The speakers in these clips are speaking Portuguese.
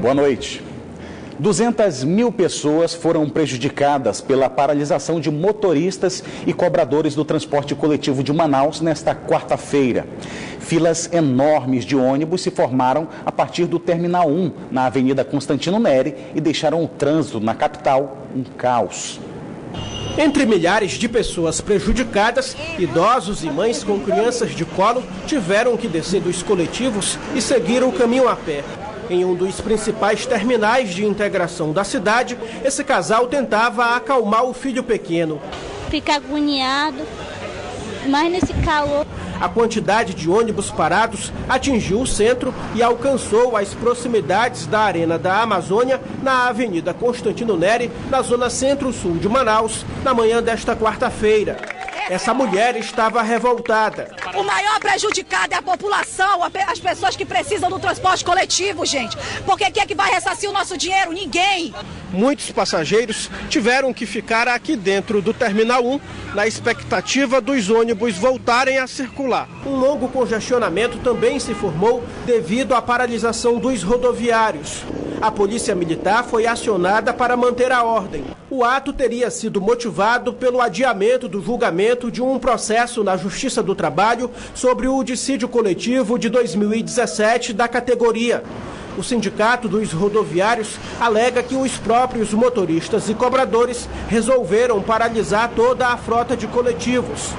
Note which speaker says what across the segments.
Speaker 1: Boa noite. 200 mil pessoas foram prejudicadas pela paralisação de motoristas e cobradores do transporte coletivo de Manaus nesta quarta-feira. Filas enormes de ônibus se formaram a partir do Terminal 1, na Avenida Constantino Neri, e deixaram o trânsito na capital um caos.
Speaker 2: Entre milhares de pessoas prejudicadas, idosos e mães com crianças de colo tiveram que descer dos coletivos e seguir o caminho a pé. Em um dos principais terminais de integração da cidade, esse casal tentava acalmar o filho pequeno.
Speaker 3: Fica agoniado, mas nesse calor.
Speaker 2: A quantidade de ônibus parados atingiu o centro e alcançou as proximidades da Arena da Amazônia, na Avenida Constantino Neri, na zona centro-sul de Manaus, na manhã desta quarta-feira. Essa mulher estava revoltada.
Speaker 4: O maior prejudicado é a população, as pessoas que precisam do transporte coletivo, gente. Porque quem é que vai ressarcir o nosso dinheiro? Ninguém.
Speaker 2: Muitos passageiros tiveram que ficar aqui dentro do Terminal 1, na expectativa dos ônibus voltarem a circular. Um longo congestionamento também se formou devido à paralisação dos rodoviários. A Polícia Militar foi acionada para manter a ordem. O ato teria sido motivado pelo adiamento do julgamento de um processo na Justiça do Trabalho sobre o dissídio coletivo de 2017 da categoria. O Sindicato dos Rodoviários alega que os próprios motoristas e cobradores resolveram paralisar toda a frota de coletivos.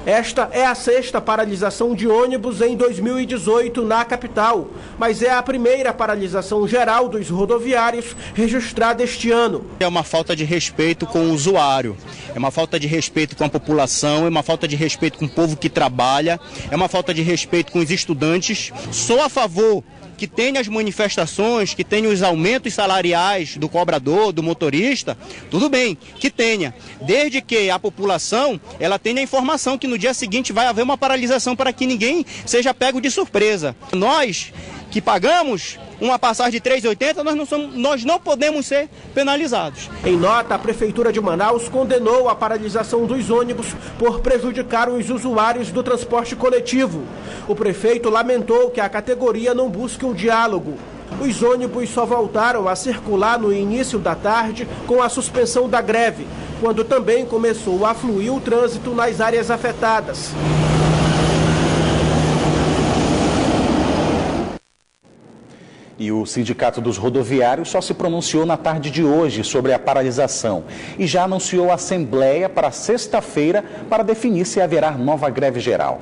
Speaker 2: Esta é a 6ª paralisação de ônibus em 2018 na capital, mas é a primeira paralisação geral dos rodoviários registrada este ano.
Speaker 5: É uma falta de respeito com o usuário, é uma falta de respeito com a população, é uma falta de respeito com o povo que trabalha, é uma falta de respeito com os estudantes. Sou a favor que tenha as manifestações, que tenha os aumentos salariais do cobrador, do motorista, tudo bem, que tenha. Desde que a população ela tenha a informação que no dia seguinte vai haver uma paralisação para que ninguém seja pego de surpresa. Nós que pagamos uma passagem de R$ 3,80, nós não podemos ser penalizados.
Speaker 2: Em nota, a Prefeitura de Manaus condenou a paralisação dos ônibus por prejudicar os usuários do transporte coletivo. O prefeito lamentou que a categoria não busque o diálogo. Os ônibus só voltaram a circular no início da tarde com a suspensão da greve, quando também começou a fluir o trânsito nas áreas afetadas.
Speaker 1: E o Sindicato dos Rodoviários só se pronunciou na tarde de hoje sobre a paralisação e já anunciou a assembleia para sexta-feira para definir se haverá nova greve geral.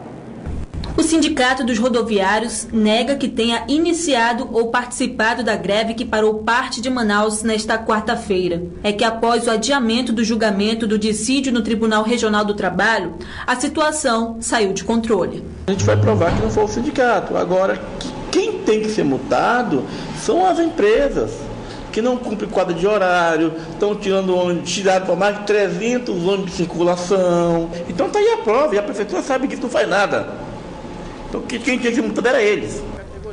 Speaker 6: O Sindicato dos Rodoviários nega que tenha iniciado ou participado da greve que parou parte de Manaus nesta quarta-feira. É que após o adiamento do julgamento do dissídio no Tribunal Regional do Trabalho, a situação saiu de controle.
Speaker 7: A gente vai provar que não foi o sindicato. Agora, quem tem que ser multado são as empresas que não cumprem quadro de horário, estão tirando ônibus, tiraram para mais de 300 ônibus de circulação. Então está aí a prova e a prefeitura sabe que isso não faz nada. Então quem tinha que ser multado era eles.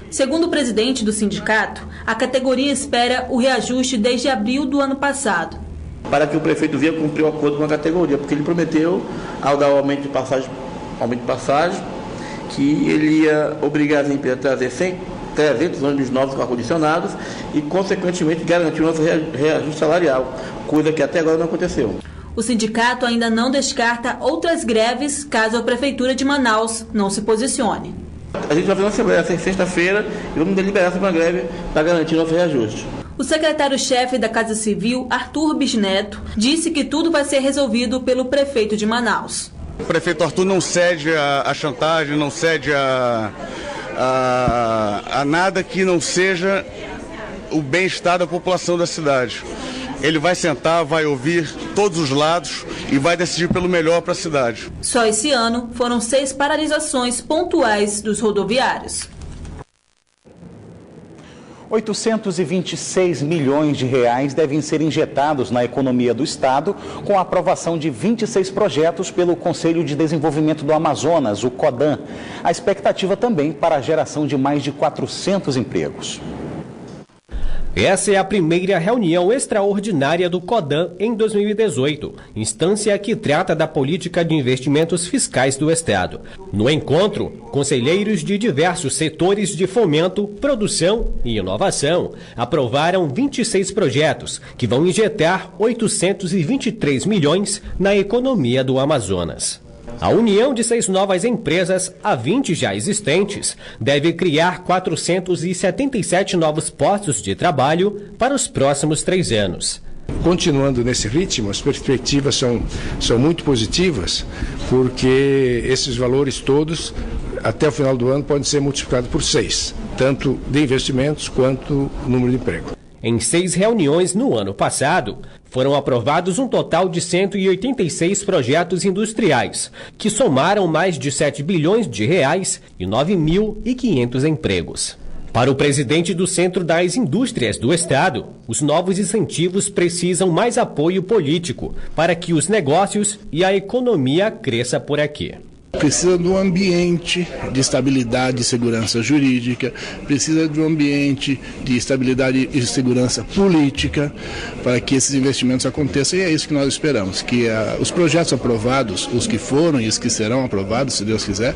Speaker 6: Segundo o presidente do sindicato, a categoria espera o reajuste desde abril do ano passado.
Speaker 7: Para que o prefeito venha cumprir o acordo com a categoria, porque ele prometeu, ao dar o aumento de passagem, que ele ia obrigar as empresas a trazer 300 ônibus novos com ar-condicionados e, consequentemente, garantir o nosso reajuste salarial, coisa que até agora não aconteceu.
Speaker 6: O sindicato ainda não descarta outras greves caso a Prefeitura de Manaus não se posicione.
Speaker 7: A gente vai fazer uma assembleia sexta-feira e vamos deliberar sobre uma greve para garantir o nosso reajuste.
Speaker 6: O secretário-chefe da Casa Civil, Arthur Bisneto, disse que tudo vai ser resolvido pelo prefeito de Manaus.
Speaker 8: O prefeito Arthur não cede a chantagem, não cede a nada que não seja o bem-estar da população da cidade. Ele vai sentar, vai ouvir todos os lados e vai decidir pelo melhor para a cidade.
Speaker 6: Só esse ano foram 6 paralisações pontuais dos rodoviários.
Speaker 1: 826 milhões de reais devem ser injetados na economia do Estado com a aprovação de 26 projetos pelo Conselho de Desenvolvimento do Amazonas, o CODAM. A expectativa também para a geração de mais de 400 empregos.
Speaker 9: Essa é a primeira reunião extraordinária do CODAN em 2018, instância que trata da política de investimentos fiscais do Estado. No encontro, conselheiros de diversos setores de fomento, produção e inovação aprovaram 26 projetos que vão injetar 823 milhões na economia do Amazonas. A união de 6 novas empresas, a 20 já existentes, deve criar 477 novos postos de trabalho para os próximos 3 anos.
Speaker 10: Continuando nesse ritmo, as perspectivas são muito positivas, porque esses valores todos, até o final do ano, podem ser multiplicados por 6, tanto de investimentos quanto número de emprego.
Speaker 9: Em 6 reuniões no ano passado, foram aprovados um total de 186 projetos industriais, que somaram mais de 7 bilhões de reais e 9.500 empregos. Para o presidente do Centro das Indústrias do Estado, os novos incentivos precisam mais apoio político para que os negócios e a economia cresçam por aqui.
Speaker 11: Precisa de um ambiente de estabilidade e segurança jurídica, precisa de um ambiente de estabilidade e segurança política para que esses investimentos aconteçam, e é isso que nós esperamos, que os projetos aprovados, os que foram e os que serão aprovados, se Deus quiser,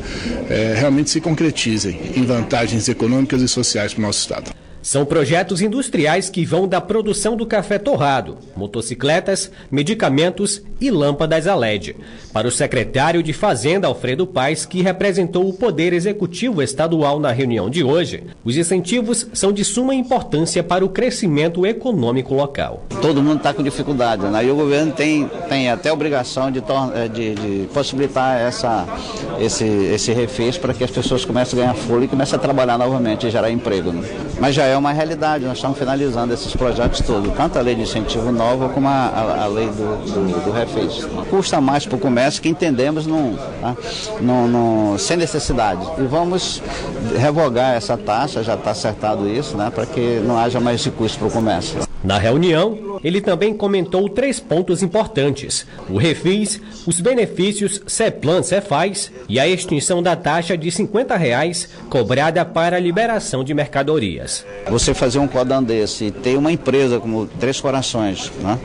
Speaker 11: realmente se concretizem em vantagens econômicas e sociais para o nosso Estado.
Speaker 9: São projetos industriais que vão da produção do café torrado, motocicletas, medicamentos e lâmpadas a LED. Para o secretário de Fazenda, Alfredo Paes, que representou o Poder Executivo Estadual na reunião de hoje, os incentivos são de suma importância para o crescimento econômico local.
Speaker 12: Todo mundo está com dificuldade, né? E o governo tem até a obrigação de possibilitar esse refez para que as pessoas comecem a ganhar fôlego e comecem a trabalhar novamente e gerar emprego, né? Mas já é uma realidade, nós estamos finalizando esses projetos todos, tanto a lei de incentivo nova como a lei do refez. Custa mais para o comércio, que entendemos sem necessidade. E vamos revogar essa taxa, já está acertado isso, né, para que não haja mais esse custo para o comércio.
Speaker 9: Na reunião, ele também comentou 3 pontos importantes: o refis, os benefícios CEPLAN, Cefaz e a extinção da taxa de R$ 50 cobrada para a liberação de mercadorias.
Speaker 12: Você fazer um CODAN desse e ter uma empresa como Três Corações, né,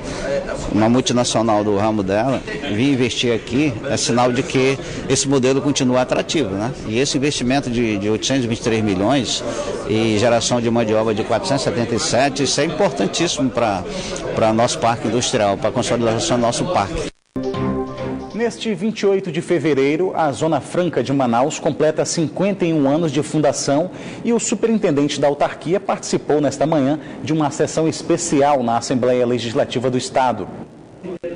Speaker 12: uma multinacional do ramo dela, vir investir aqui, é sinal de que esse modelo continua atrativo, né? E esse investimento de 823 milhões e geração de mão de obra de 477, isso é importantíssimo para nosso parque industrial, para a consolidação do nosso parque.
Speaker 1: Neste 28 de fevereiro, a Zona Franca de Manaus completa 51 anos de fundação e o superintendente da autarquia participou nesta manhã de uma sessão especial na Assembleia Legislativa do Estado.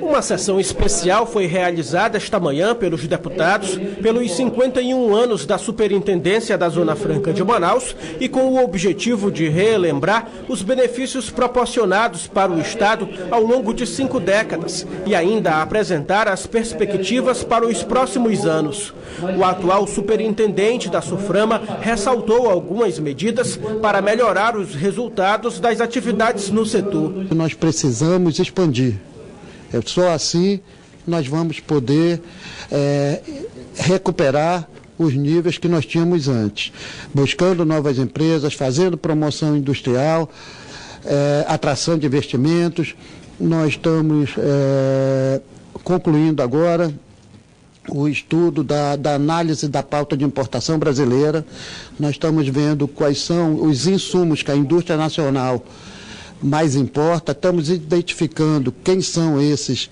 Speaker 2: Uma sessão especial foi realizada esta manhã pelos deputados pelos 51 anos da Superintendência da Zona Franca de Manaus e com o objetivo de relembrar os benefícios proporcionados para o Estado ao longo de 5 décadas e ainda apresentar as perspectivas para os próximos anos. O atual superintendente da SUFRAMA ressaltou algumas medidas para melhorar os resultados das atividades no setor.
Speaker 13: Nós precisamos expandir. Só assim nós vamos poder recuperar os níveis que nós tínhamos antes, buscando novas empresas, fazendo promoção industrial, atração de investimentos. Nós estamos concluindo agora o estudo da análise da pauta de importação brasileira. Nós estamos vendo quais são os insumos que a indústria nacional mais importa, estamos identificando quem são esses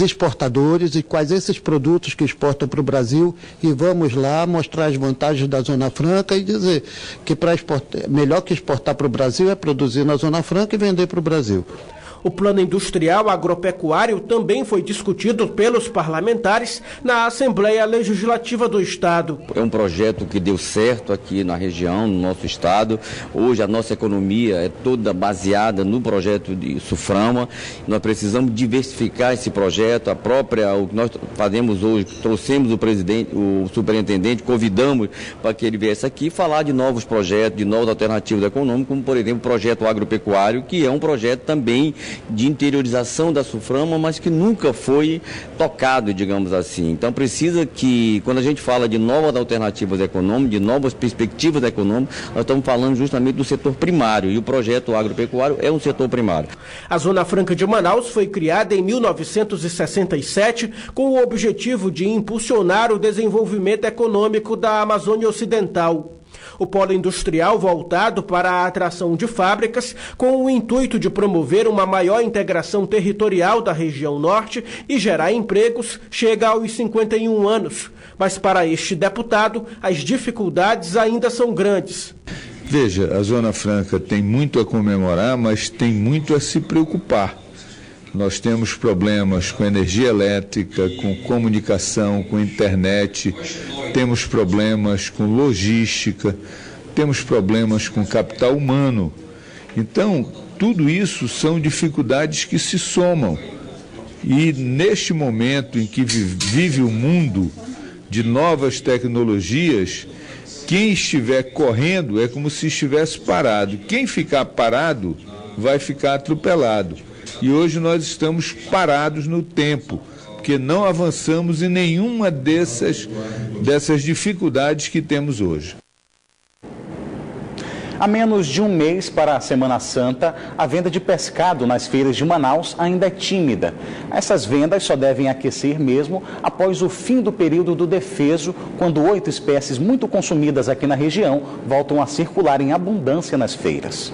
Speaker 13: exportadores e quais esses produtos que exportam para o Brasil, e vamos lá mostrar as vantagens da Zona Franca e dizer que melhor que exportar para o Brasil é produzir na Zona Franca e vender para o Brasil.
Speaker 2: O plano industrial agropecuário também foi discutido pelos parlamentares na Assembleia Legislativa do Estado.
Speaker 14: É um projeto que deu certo aqui na região, no nosso estado. Hoje a nossa economia é toda baseada no projeto de SUFRAMA. Nós precisamos diversificar esse projeto. O que nós fazemos hoje, trouxemos o superintendente, convidamos para que ele viesse aqui falar de novos projetos, de novas alternativas econômicas, como por exemplo o projeto agropecuário, que é um projeto também de interiorização da Suframa, mas que nunca foi tocado, digamos assim. Então precisa que, quando a gente fala de novas alternativas econômicas, de novas perspectivas econômicas, nós estamos falando justamente do setor primário, e o projeto agropecuário é um setor primário.
Speaker 2: A Zona Franca de Manaus foi criada em 1967 com o objetivo de impulsionar o desenvolvimento econômico da Amazônia Ocidental. O polo industrial voltado para a atração de fábricas, com o intuito de promover uma maior integração territorial da região norte e gerar empregos, chega aos 51 anos. Mas para este deputado, as dificuldades ainda são grandes.
Speaker 15: Veja, a Zona Franca tem muito a comemorar, mas tem muito a se preocupar. Nós temos problemas com energia elétrica, com comunicação, com internet, temos problemas com logística, temos problemas com capital humano. Então, tudo isso são dificuldades que se somam. E neste momento em que vive o mundo de novas tecnologias, quem estiver correndo é como se estivesse parado. Quem ficar parado vai ficar atropelado. E hoje nós estamos parados no tempo, porque não avançamos em nenhuma dessas dificuldades que temos hoje.
Speaker 1: Há menos de um mês para a Semana Santa, a venda de pescado nas feiras de Manaus ainda é tímida. Essas vendas só devem aquecer mesmo após o fim do período do defeso, quando 8 espécies muito consumidas aqui na região voltam a circular em abundância nas feiras.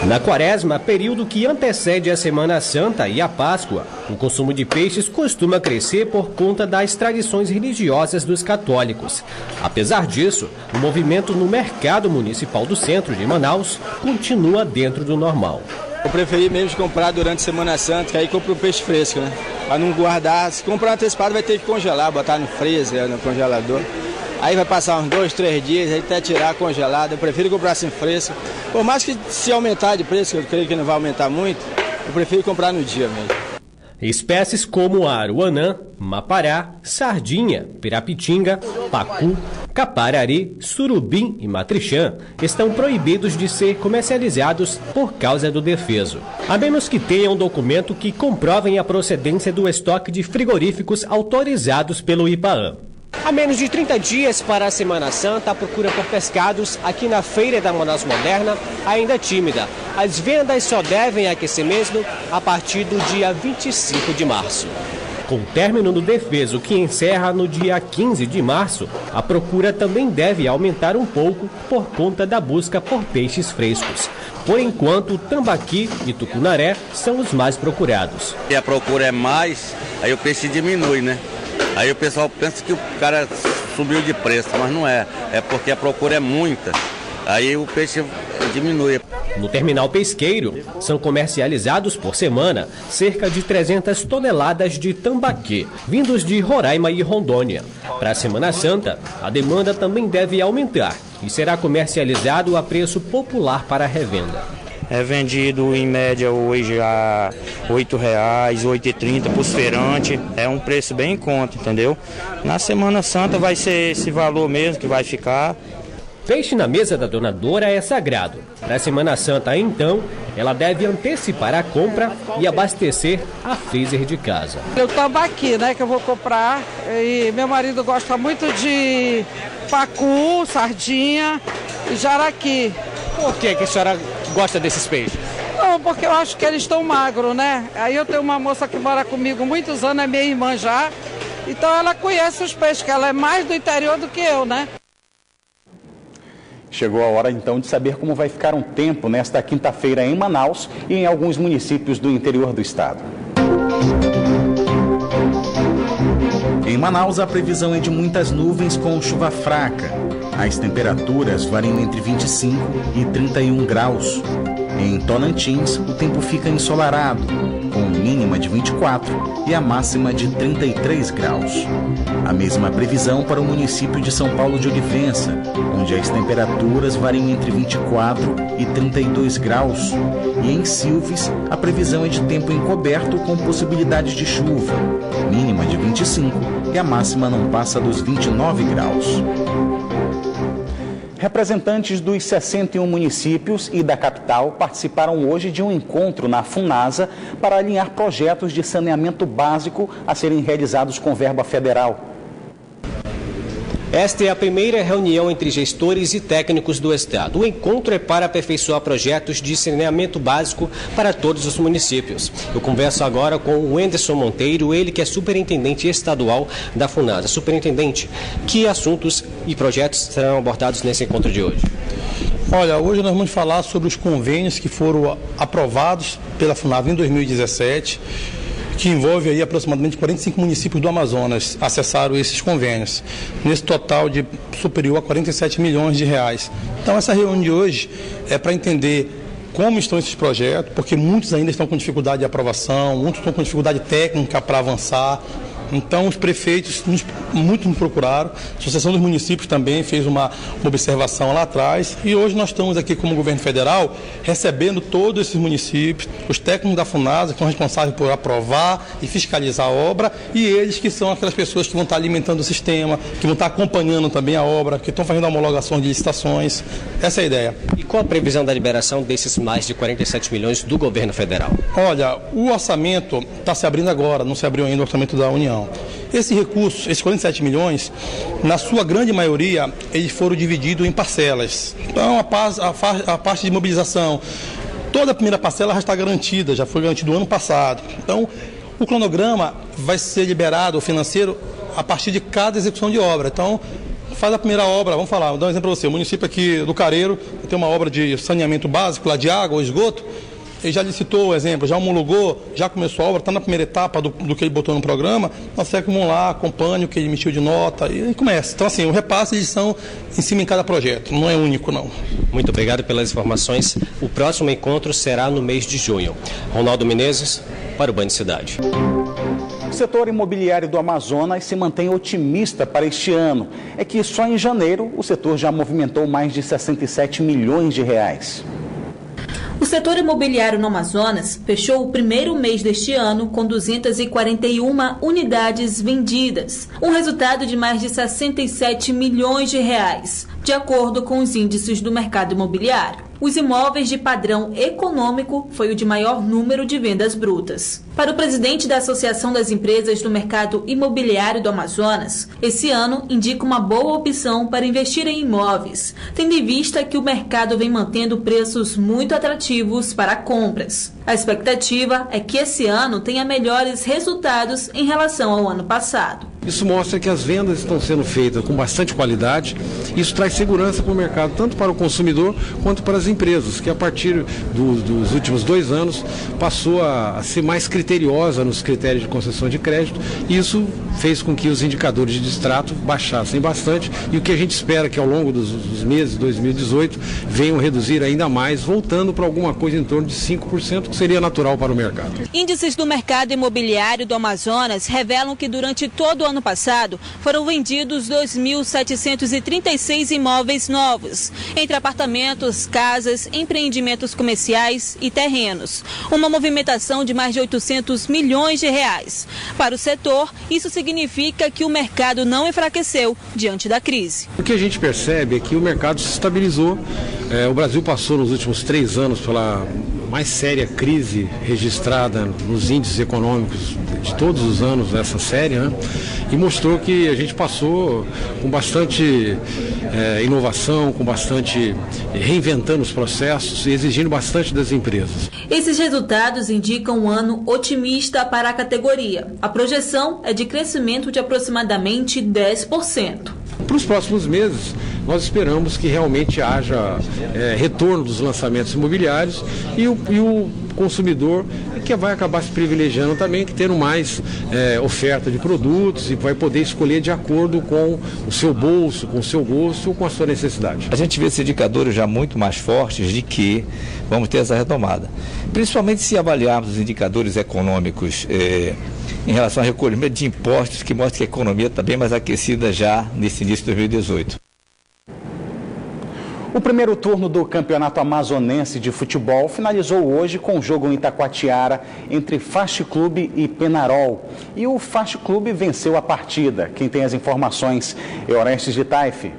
Speaker 9: Na Quaresma, período que antecede a Semana Santa e a Páscoa, o consumo de peixes costuma crescer por conta das tradições religiosas dos católicos. Apesar disso, o movimento no mercado municipal do centro de Manaus continua dentro do normal.
Speaker 16: Eu preferi mesmo comprar durante a Semana Santa, que aí compro o peixe fresco, né? Para não guardar, se comprar antecipado vai ter que congelar, botar no freezer, no congelador. Aí vai passar uns 2, 3 dias, aí até tirar congelado. Eu prefiro comprar assim fresco. Por mais que se aumentar de preço, que eu creio que não vai aumentar muito, eu prefiro comprar no dia mesmo.
Speaker 9: Espécies como aruanã, mapará, sardinha, pirapitinga, pacu, caparari, surubim e matrixã estão proibidos de ser comercializados por causa do defeso, a menos que tenham documento que comprovem a procedência do estoque de frigoríficos autorizados pelo IPAAM. Há menos de 30 dias para a Semana Santa, a procura por pescados aqui na Feira da Manaus Moderna ainda é tímida. As vendas só devem aquecer mesmo a partir do dia 25 de março. Com o término do defeso, que encerra no dia 15 de março, a procura também deve aumentar um pouco por conta da busca por peixes frescos. Por enquanto, tambaqui e tucunaré são os mais procurados.
Speaker 17: E a procura é mais, aí o peixe diminui, né? Aí o pessoal pensa que o cara subiu de preço, mas não é. É porque a procura é muita. Aí o peixe diminui.
Speaker 9: No terminal pesqueiro, são comercializados por semana cerca de 300 toneladas de tambaqui, vindos de Roraima e Rondônia. Para a Semana Santa, a demanda também deve aumentar e será comercializado a preço popular para revenda.
Speaker 18: É vendido em média hoje a R$ 8,00, R$ 8,30 por feirante. É um preço bem em conta, entendeu? Na Semana Santa vai ser esse valor mesmo que vai ficar.
Speaker 9: Peixe na mesa da donadora é sagrado. Na Semana Santa, então, ela deve antecipar a compra e abastecer a freezer de casa.
Speaker 19: Eu tambaqui, né, que eu vou comprar. E meu marido gosta muito de pacu, sardinha e jaraqui.
Speaker 9: Por que a senhora gosta desses peixes?
Speaker 19: Não, porque eu acho que eles estão magros, né? Aí eu tenho uma moça que mora comigo muitos anos, é minha irmã já. Então ela conhece os peixes, que ela é mais do interior do que eu, né?
Speaker 1: Chegou a hora então de saber como vai ficar um tempo nesta quinta-feira em Manaus e em alguns municípios do interior do estado. Em Manaus, a previsão é de muitas nuvens com chuva fraca. As temperaturas variam entre 25 e 31 graus. Em Tocantins, o tempo fica ensolarado, com mínima de 24 e a máxima de 33 graus. A mesma previsão para o município de São Paulo de Olivença, onde as temperaturas variam entre 24 e 32 graus. E em Silves, a previsão é de tempo encoberto com possibilidade de chuva, mínima de 25 e a máxima não passa dos 29 graus. Representantes dos 61 municípios e da capital participaram hoje de um encontro na Funasa para alinhar projetos de saneamento básico a serem realizados com verba federal.
Speaker 9: Esta é a primeira reunião entre gestores e técnicos do Estado. O encontro é para aperfeiçoar projetos de saneamento básico para todos os municípios. Eu converso agora com o Wenderson Monteiro, ele que é superintendente estadual da Funasa. Superintendente, que assuntos e projetos serão abordados nesse encontro de hoje?
Speaker 20: Olha, hoje nós vamos falar sobre os convênios que foram aprovados pela Funasa em 2017, que envolve aí aproximadamente 45 municípios do Amazonas acessaram esses convênios, nesse total de superior a 47 milhões de reais. Então essa reunião de hoje é para entender como estão esses projetos, porque muitos ainda estão com dificuldade de aprovação, muitos estão com dificuldade técnica para avançar. Então os prefeitos muito nos procuraram, a Associação dos Municípios também fez uma observação lá atrás e hoje nós estamos aqui como governo federal recebendo todos esses municípios, os técnicos da Funasa que são responsáveis por aprovar e fiscalizar a obra e eles que são aquelas pessoas que vão estar alimentando o sistema, que vão estar acompanhando também a obra, que estão fazendo a homologação de licitações. Essa é a ideia.
Speaker 9: E qual a previsão da liberação desses mais de 47 milhões do governo federal?
Speaker 20: Olha, o orçamento está se abrindo agora, não se abriu ainda o orçamento da União. Esse recurso, esses 47 milhões, na sua grande maioria, eles foram divididos em parcelas. Então, a parte de mobilização, toda a primeira parcela já está garantida, já foi garantida no ano passado. Então, o cronograma vai ser liberado, o financeiro, a partir de cada execução de obra. Então, faz a primeira obra, vamos falar, vou dar um exemplo para você. O município aqui do Careiro tem uma obra de saneamento básico, lá de água ou esgoto. Ele já licitou o exemplo, já homologou, já começou a obra, está na primeira etapa do que ele botou no programa, nós vamos lá, acompanha o que ele emitiu de nota e começa. Então, assim, o repasse eles são em cima em cada projeto, não é único, não.
Speaker 9: Muito obrigado pelas informações. O próximo encontro será no mês de junho. Ronaldo Menezes, para o Band Cidade.
Speaker 1: O setor imobiliário do Amazonas se mantém otimista para este ano. É que só em janeiro o setor já movimentou mais de 67 milhões de reais.
Speaker 6: O setor imobiliário no Amazonas fechou o primeiro mês deste ano com 241 unidades vendidas, um resultado de mais de 67 milhões de reais, de acordo com os índices do mercado imobiliário. Os imóveis de padrão econômico foi o de maior número de vendas brutas. Para o presidente da Associação das Empresas do Mercado Imobiliário do Amazonas, esse ano indica uma boa opção para investir em imóveis, tendo em vista que o mercado vem mantendo preços muito atrativos para compras. A expectativa é que esse ano tenha melhores resultados em relação ao ano passado.
Speaker 21: Isso mostra que as vendas estão sendo feitas com bastante qualidade. Isso traz segurança para o mercado, tanto para o consumidor quanto para as empresas, que a partir dos últimos 2 anos passou a ser mais criteriosa nos critérios de concessão de crédito. Isso fez com que os indicadores de distrato baixassem bastante e o que a gente espera que ao longo dos meses de 2018 venham reduzir ainda mais, voltando para alguma coisa em torno de 5%, que seria natural para o mercado.
Speaker 6: Índices do mercado imobiliário do Amazonas revelam que durante todo o ano passado foram vendidos 2.736 imóveis novos, entre apartamentos, casas, empreendimentos comerciais e terrenos. Uma movimentação de mais de 800 milhões de reais. Para o setor, isso significa que o mercado não enfraqueceu diante da crise.
Speaker 21: O que a gente percebe é que o mercado se estabilizou. O Brasil passou nos últimos 3 anos pela mais séria crise registrada nos índices econômicos de todos os anos dessa série, né? E mostrou que a gente passou com bastante inovação, com bastante reinventando os processos e exigindo bastante das empresas.
Speaker 6: Esses resultados indicam um ano otimista para a categoria. A projeção é de crescimento de aproximadamente 10%.
Speaker 21: Para os próximos meses, nós esperamos que realmente haja retorno dos lançamentos imobiliários e o consumidor que vai acabar se privilegiando também, que tendo mais oferta de produtos e vai poder escolher de acordo com o seu bolso, com o seu gosto ou com a sua necessidade.
Speaker 22: A gente vê esses indicadores já muito mais fortes de que vamos ter essa retomada. Principalmente se avaliarmos os indicadores econômicos em relação ao recolhimento de impostos, que mostra que a economia está bem mais aquecida já nesse início de 2018.
Speaker 1: O primeiro turno do Campeonato Amazonense de Futebol finalizou hoje com o jogo em Itacoatiara entre Fast Clube e Penarol. E o Fast Clube venceu a partida. Quem tem as informações é Orestes de Taife.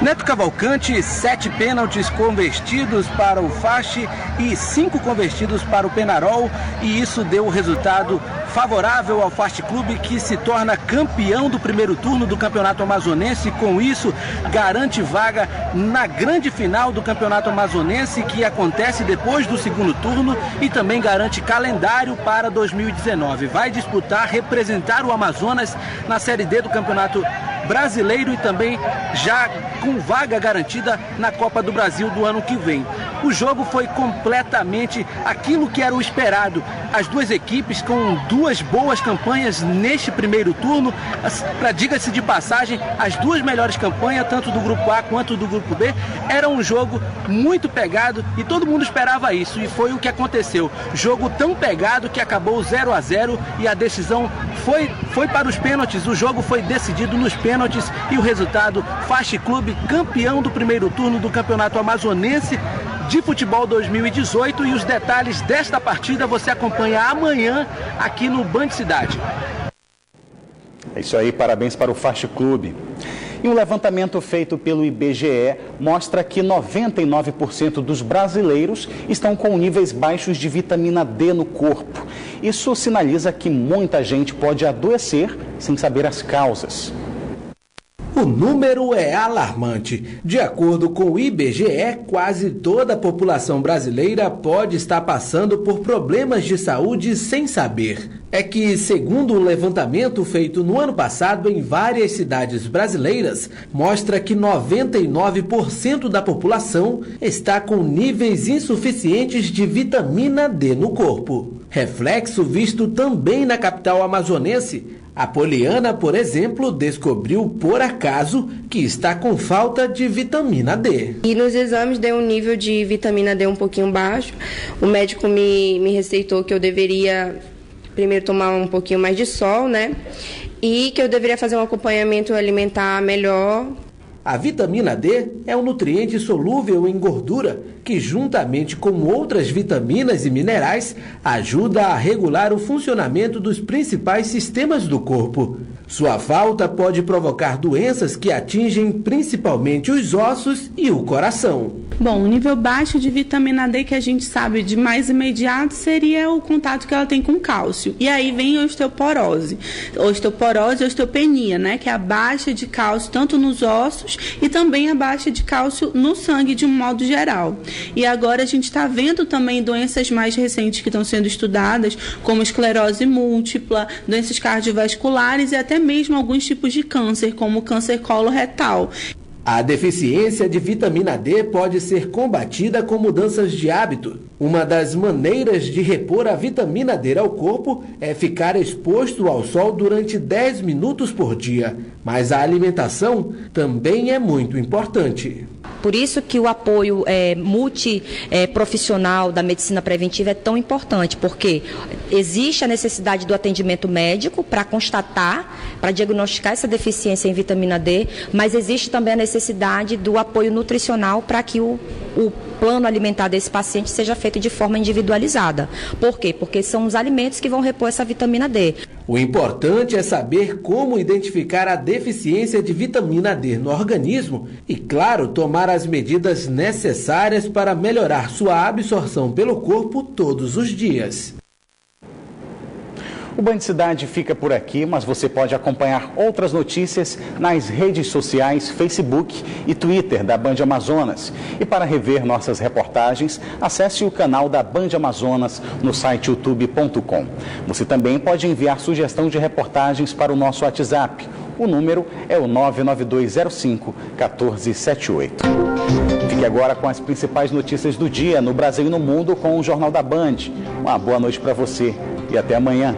Speaker 3: Neto Cavalcante, 7 pênaltis convertidos para o Faixa e 5 convertidos para o Penharol, e isso deu o resultado favorável ao Faixa Clube, que se torna campeão do primeiro turno do Campeonato Amazonense. Com isso, garante vaga na grande final do Campeonato Amazonense, que acontece depois do segundo turno, e também garante calendário para 2019. Vai disputar, representar o Amazonas na Série D do Campeonato Brasileiro e também já com vaga garantida na Copa do Brasil do ano que vem. O jogo foi completamente aquilo que era o esperado. As duas equipes com 2 boas campanhas neste primeiro turno. Para diga-se de passagem, as 2 melhores campanhas, tanto do Grupo A quanto do Grupo B, era um jogo muito pegado e todo mundo esperava isso. E foi o que aconteceu. Jogo tão pegado que acabou 0-0 e a decisão foi para os pênaltis. O jogo foi decidido nos pênaltis e o resultado, Faixa Clube campeão do primeiro turno do Campeonato Amazonense de Futebol 2018, e os detalhes desta partida você acompanha amanhã aqui no Band Cidade.
Speaker 1: É isso aí, parabéns para o Faixa Clube. E um levantamento feito pelo IBGE mostra que 99% dos brasileiros estão com níveis baixos de vitamina D no corpo. Isso sinaliza que muita gente pode adoecer sem saber as causas.
Speaker 4: O número é alarmante. De acordo com o IBGE, quase toda a população brasileira pode estar passando por problemas de saúde sem saber. É que, segundo um levantamento feito no ano passado em várias cidades brasileiras, mostra que 99% da população está com níveis insuficientes de vitamina D no corpo. Reflexo visto também na capital amazonense. A Poliana, por exemplo, descobriu por acaso que está com falta de vitamina D.
Speaker 23: E nos exames deu um nível de vitamina D um pouquinho baixo. O médico me receitou que eu deveria primeiro tomar um pouquinho mais de sol, né? E que eu deveria fazer um acompanhamento alimentar melhor.
Speaker 4: A vitamina D é um nutriente solúvel em gordura que, juntamente com outras vitaminas e minerais, ajuda a regular o funcionamento dos principais sistemas do corpo. Sua falta pode provocar doenças que atingem principalmente os ossos e o coração.
Speaker 24: Bom, o nível baixo de vitamina D que a gente sabe de mais imediato seria o contato que ela tem com cálcio. E aí vem a osteoporose. Osteoporose e osteopenia, né? Que é a baixa de cálcio tanto nos ossos e também a baixa de cálcio no sangue de um modo geral. E agora a gente está vendo também doenças mais recentes que estão sendo estudadas, como esclerose múltipla, doenças cardiovasculares e até mesmo alguns tipos de câncer, como o câncer coloretal.
Speaker 4: A deficiência de vitamina D pode ser combatida com mudanças de hábito. Uma das maneiras de repor a vitamina D ao corpo é ficar exposto ao sol durante 10 minutos por dia. Mas a alimentação também é muito importante.
Speaker 25: Por isso que o apoio multiprofissional da medicina preventiva é tão importante, porque existe a necessidade do atendimento médico para constatar, para diagnosticar essa deficiência em vitamina D, mas existe também a necessidade do apoio nutricional para que o plano alimentar desse paciente seja feito de forma individualizada. Por quê? Porque são os alimentos que vão repor essa vitamina D.
Speaker 4: O importante é saber como identificar a deficiência de vitamina D no organismo e, claro, tomar as medidas necessárias para melhorar sua absorção pelo corpo todos os dias.
Speaker 1: O Band Cidade fica por aqui, mas você pode acompanhar outras notícias nas redes sociais, Facebook e Twitter da Band Amazonas. E para rever nossas reportagens, acesse o canal da Band Amazonas no site youtube.com. Você também pode enviar sugestão de reportagens para o nosso WhatsApp. O número é o 99205-1478. Fique agora com as principais notícias do dia no Brasil e no mundo com o Jornal da Band. Uma boa noite para você e até amanhã.